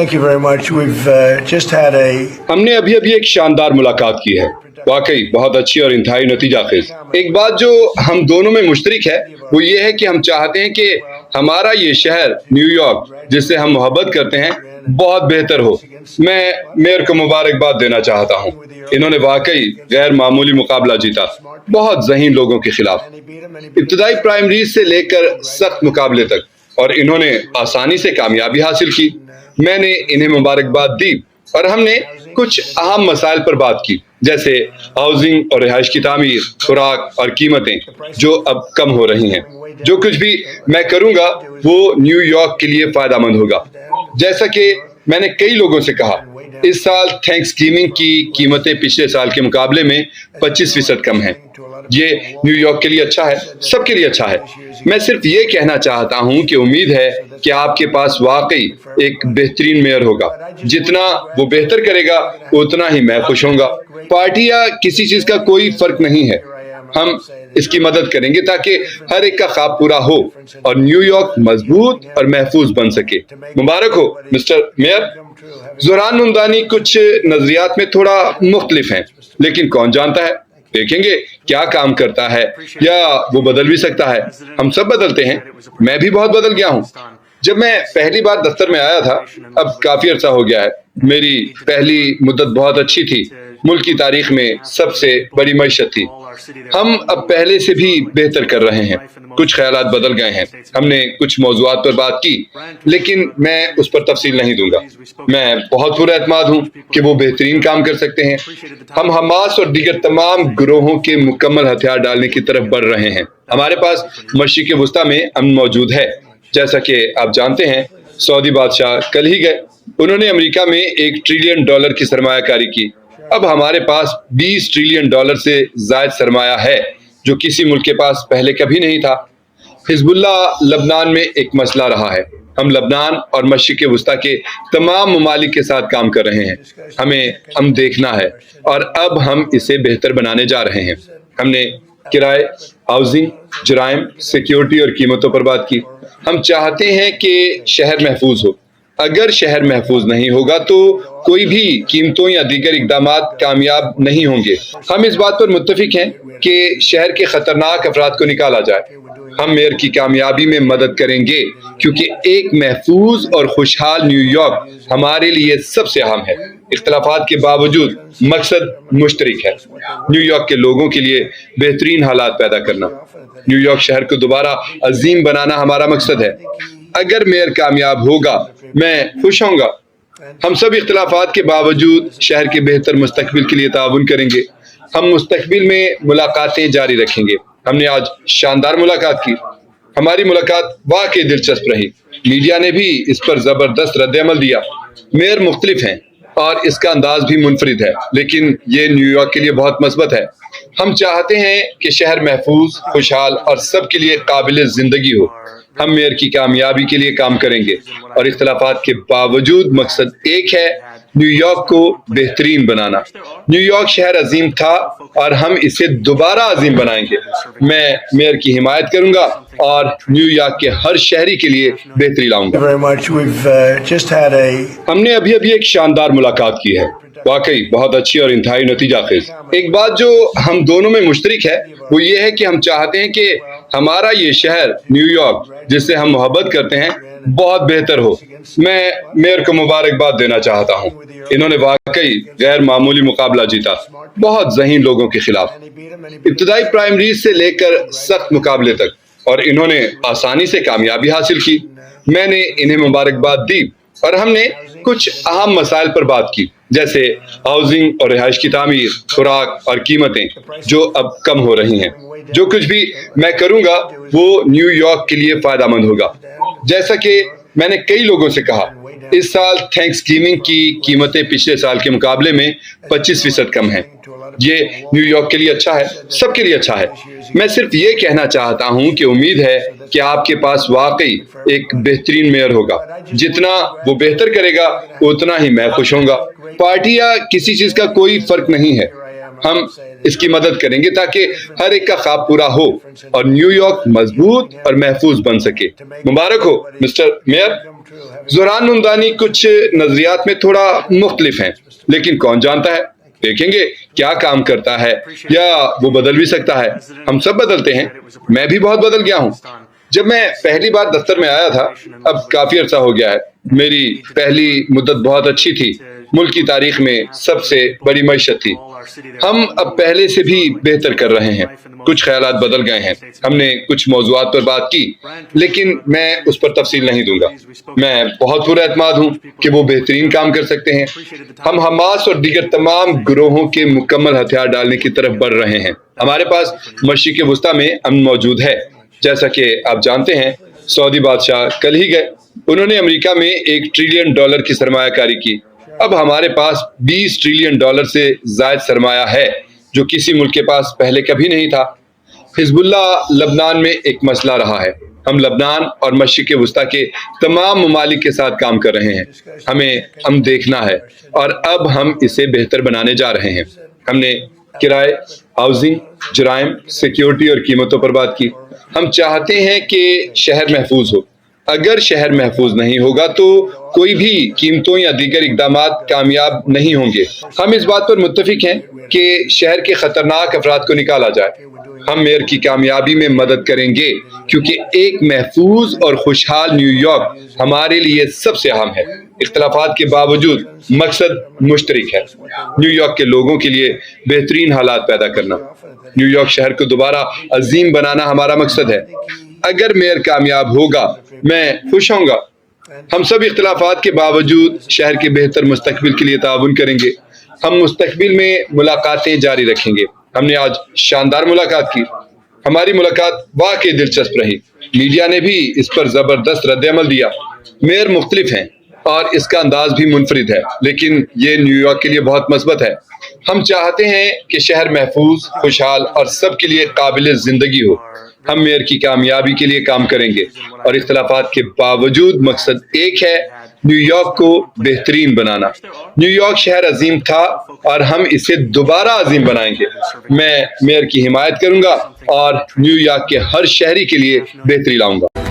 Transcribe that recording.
Thank you very much. We've just had a हमने अभी अभी एक शानदार मुलाकात की है, वाकई बहुत अच्छी और इंतहाई नतीजा खेज। एक बात जो हम दोनों में मुश्तरक है वो ये है कि हम चाहते हैं कि हमारा ये शहर न्यूयॉर्क जिससे हम मोहब्बत करते हैं बहुत बेहतर हो। मैं मेयर को मुबारकबाद देना चाहता हूँ। इन्होंने वाकई गैर मामूली मुकाबला जीता, बहुत ज़हीन लोगों के खिलाफ, इब्तदाई प्राइमरीज से लेकर सख्त मुकाबले तक, और इन्होंने आसानी से कामयाबी हासिल की। मैंने इन्हें मुबारकबाद दी और हमने कुछ अहम मसाइल पर बात की, जैसे हाउसिंग और रिहाइश की तामीर, खुराक और कीमतें जो अब कम हो रही हैं। जो कुछ भी मैं करूंगा वो न्यूयॉर्क के लिए फायदेमंद होगा। जैसा कि मैंने कई लोगों से कहा, इस साल थैंक्सगिविंग की कीमतें पिछले साल के मुकाबले में 25% कम हैं। ये न्यूयॉर्क के लिए अच्छा है, सबके लिए अच्छा है। मैं सिर्फ ये कहना चाहता हूँ कि उम्मीद है कि आपके पास वाकई एक बेहतरीन मेयर होगा। जितना वो बेहतर करेगा उतना ही मैं खुश होऊंगा। पार्टी या किसी चीज का कोई फर्क नहीं है, हम इसकी मदद करेंगे ताकि हर एक का ख्वाब पूरा हो और न्यूयॉर्क मजबूत और महफूज बन सके। मुबारक हो मिस्टर मेयर। ज़ुहरान मुमदानी कुछ नजरियात में थोड़ा मुख्तलिफ हैं, लेकिन कौन जानता है, देखेंगे क्या काम करता है, या वो बदल भी सकता है। हम सब बदलते हैं, मैं भी बहुत बदल गया हूँ। जब मैं पहली बार दफ्तर में आया था, अब काफी अरसा हो गया है, मेरी पहली मुद्दत बहुत अच्छी थी। मुल्क की तारीख में सबसे बड़ी मईशत थी। हम अब पहले से भी बेहतर कर रहे हैं। कुछ ख्यालात बदल गए हैं। हमने कुछ मौज़ूआत पर बात की, लेकिन मैं उस पर तफसील नहीं दूंगा। मैं बहुत पूरा एतमाद हूँ कि वो बेहतरीन काम कर सकते हैं। हम हमास और दीगर तमाम गिरोहों के मुकम्मल हथियार डालने की तरफ बढ़ रहे हैं। हमारे पास मशरिक़ वुस्ता में अमन मौजूद है। जैसा कि आप जानते हैं, सऊदी बादशाह कल ही गए। उन्होंने अमेरिका में $1 ट्रिलियन की सरमायाकारी की। अब हमारे पास $20 ट्रिलियन से जायद सरमाया है, जो किसी मुल्क के पास पहले कभी नहीं था। हिजबुल्लाह लबनान में एक मसला रहा है। हम लबनान और मशरिक़ वुस्ता के तमाम ममालिक के साथ काम कर रहे हैं। हमें देखना है और अब हम इसे बेहतर बनाने जा रहे हैं। हमने किराए, हाउसिंग, जराइम, सिक्योरिटी और कीमतों पर बात की। हम चाहते हैं कि शहर महफूज हो। अगर शहर महफूज नहीं होगा तो कोई भी कीमतों या दीगर इक़दामात कामयाब नहीं होंगे। हम इस बात पर मुत्तफिक हैं कि शहर के खतरनाक अफराद को निकाला जाए। हम मेयर की कामयाबी में मदद करेंगे, क्योंकि एक महफूज और खुशहाल न्यूयॉर्क हमारे लिए सबसे अहम है। इख्तलाफात के बावजूद मकसद मुश्तरक है, न्यूयॉर्क के लोगों के लिए बेहतरीन हालात पैदा करना। न्यूयॉर्क शहर को दोबारा अजीम बनाना हमारा मकसद है। अगर मेयर कामयाब होगा, मैं खुश होऊंगा। हम सब इख्तलाफात के बावजूद शहर के बेहतर मुस्तकबिल के लिए ताउन करेंगे। हम मुस्तकबिल में मुलाकातें जारी रखेंगे। हमने आज शानदार मुलाकात की। हमारी मुलाकात वाकई दिलचस्प रही। मीडिया ने भी इस पर जबरदस्त रद्द-ए-अमल दिया। मेयर मुख्तलिफ हैं और इसका अंदाज भी मुनफरिद है, लेकिन ये न्यूयॉर्क के लिए बहुत मस्बत है। हम चाहते हैं कि शहर महफूज, खुशहाल और सबके लिए काबिल जिंदगी हो। हम मेयर की कामयाबी के लिए काम करेंगे और इख्तलाफात के बावजूद मकसद एक है, न्यूयॉर्क को बेहतरीन बनाना। न्यूयॉर्क शहर अजीम था और हम इसे दोबारा अजीम बनाएंगे। मैं मेयर की हिमायत करूंगा और न्यूयॉर्क के हर शहरी के लिए बेहतरी लाऊंगा। very much. We've just had a हमने अभी अभी एक शानदार मुलाकात की है, वाकई बहुत अच्छी और इंतहाई नतीजा खेज। एक बात जो हम दोनों में मुश्तरक है वो ये है कि हम चाहते हैं कि हमारा ये शहर न्यूयॉर्क जिससे हम मोहब्बत करते हैं बहुत बेहतर हो। मैं मेयर को मुबारकबाद देना चाहता हूँ। इन्होंने वाकई गैर मामूली मुकाबला जीता, बहुत ज़हीन लोगों के खिलाफ, इब्तदाई प्राइमरीज से लेकर सख्त मुकाबले तक, और इन्होंने आसानी से कामयाबी हासिल की। मैंने इन्हें मुबारकबाद दी और हमने कुछ अहम मसाइल पर बात की, जैसे हाउसिंग और रिहाइश की तामीर, खुराक और कीमतें जो अब कम हो रही हैं। जो कुछ भी मैं करूंगा वो न्यूयॉर्क के लिए फायदेमंद होगा। जैसा कि मैंने कई लोगों से कहा, इस साल थैंक्सगिविंग की कीमतें पिछले साल के मुकाबले में 25% कम हैं। ये न्यूयॉर्क के लिए अच्छा है, सबके लिए अच्छा है। मैं सिर्फ ये कहना चाहता हूँ कि उम्मीद है कि आपके पास वाकई एक बेहतरीन मेयर होगा। जितना वो बेहतर करेगा उतना ही मैं खुश होऊंगा। पार्टी या किसी चीज का कोई फर्क नहीं है, हम इसकी मदद करेंगे ताकि हर एक का ख्वाब पूरा हो और न्यूयॉर्क मजबूत और महफूज बन सके। मुबारक हो मिस्टर मेयर। زہران ممدانی کچھ نظریات میں تھوڑا مختلف ہیں، لیکن کون جانتا ہے، دیکھیں گے کیا کام کرتا ہے، یا وہ بدل بھی سکتا ہے۔ ہم سب بدلتے ہیں، میں بھی بہت بدل گیا ہوں۔ جب میں پہلی بار دفتر میں آیا تھا، اب کافی عرصہ ہو گیا ہے، میری پہلی مدت بہت اچھی تھی، ملک کی تاریخ میں سب سے بڑی معیشت تھی۔ ہم اب پہلے سے بھی بہتر کر رہے ہیں، کچھ خیالات بدل گئے ہیں، ہم نے کچھ موضوعات پر بات کی، لیکن میں اس پر تفصیل نہیں دوں گا۔ میں بہت پورا اعتماد ہوں کہ وہ بہترین کام کر سکتے ہیں۔ ہم حماس اور دیگر تمام گروہوں کے مکمل ہتھیار ڈالنے کی طرف بڑھ رہے ہیں۔ ہمارے پاس مشرق وسطیٰ میں امن موجود ہے۔ جیسا کہ آپ جانتے ہیں، سعودی بادشاہ کل ہی گئے، انہوں نے امریکہ میں $1 ٹریلین کی سرمایہ کاری کی۔ اب ہمارے پاس $20 ٹریلین سے زائد سرمایہ ہے، جو کسی ملک کے پاس پہلے کبھی نہیں تھا۔ حزب اللہ لبنان میں ایک مسئلہ رہا ہے۔ ہم لبنان اور مشرق وسطیٰ کے تمام ممالک کے ساتھ کام کر رہے ہیں۔ ہمیں دیکھنا ہے، اور اب ہم اسے بہتر بنانے جا رہے ہیں۔ ہم نے کرائے، ہاؤسنگ، جرائم، سیکیورٹی اور قیمتوں پر بات کی۔ ہم چاہتے ہیں کہ شہر محفوظ ہو۔ اگر شہر محفوظ نہیں ہوگا تو کوئی بھی قیمتوں یا دیگر اقدامات کامیاب نہیں ہوں گے۔ ہم اس بات پر متفق ہیں کہ شہر کے خطرناک افراد کو نکالا جائے۔ ہم میئر کی کامیابی میں مدد کریں گے، کیونکہ ایک محفوظ اور خوشحال نیو یارک ہمارے لیے سب سے اہم ہے۔ اختلافات کے باوجود مقصد مشترک ہے، نیو یارک کے لوگوں کے لیے بہترین حالات پیدا کرنا۔ نیو یارک شہر کو دوبارہ عظیم بنانا ہمارا مقصد ہے۔ اگر میئر کامیاب ہوگا، میں خوش ہوں گا۔ ہم سب اختلافات کے باوجود شہر کے بہتر مستقبل کے لیے تعاون کریں گے۔ ہم مستقبل میں ملاقاتیں جاری رکھیں گے۔ ہم نے آج شاندار ملاقات کی۔ ہماری ملاقات واقعی دلچسپ رہی۔ میڈیا نے بھی اس پر زبردست رد عمل دیا۔ میئر مختلف ہیں اور اس کا انداز بھی منفرد ہے، لیکن یہ نیو یارک کے لیے بہت مثبت ہے۔ ہم چاہتے ہیں کہ شہر محفوظ، خوشحال اور سب کے لیے قابل زندگی ہو۔ ہم میئر کی کامیابی کے لیے کام کریں گے، اور اختلافات کے باوجود مقصد ایک ہے، نیو یارک کو بہترین بنانا۔ نیو یارک شہر عظیم تھا اور ہم اسے دوبارہ عظیم بنائیں گے۔ میں میئر کی حمایت کروں گا اور نیو یارک کے ہر شہری کے لیے بہتری لاؤں گا۔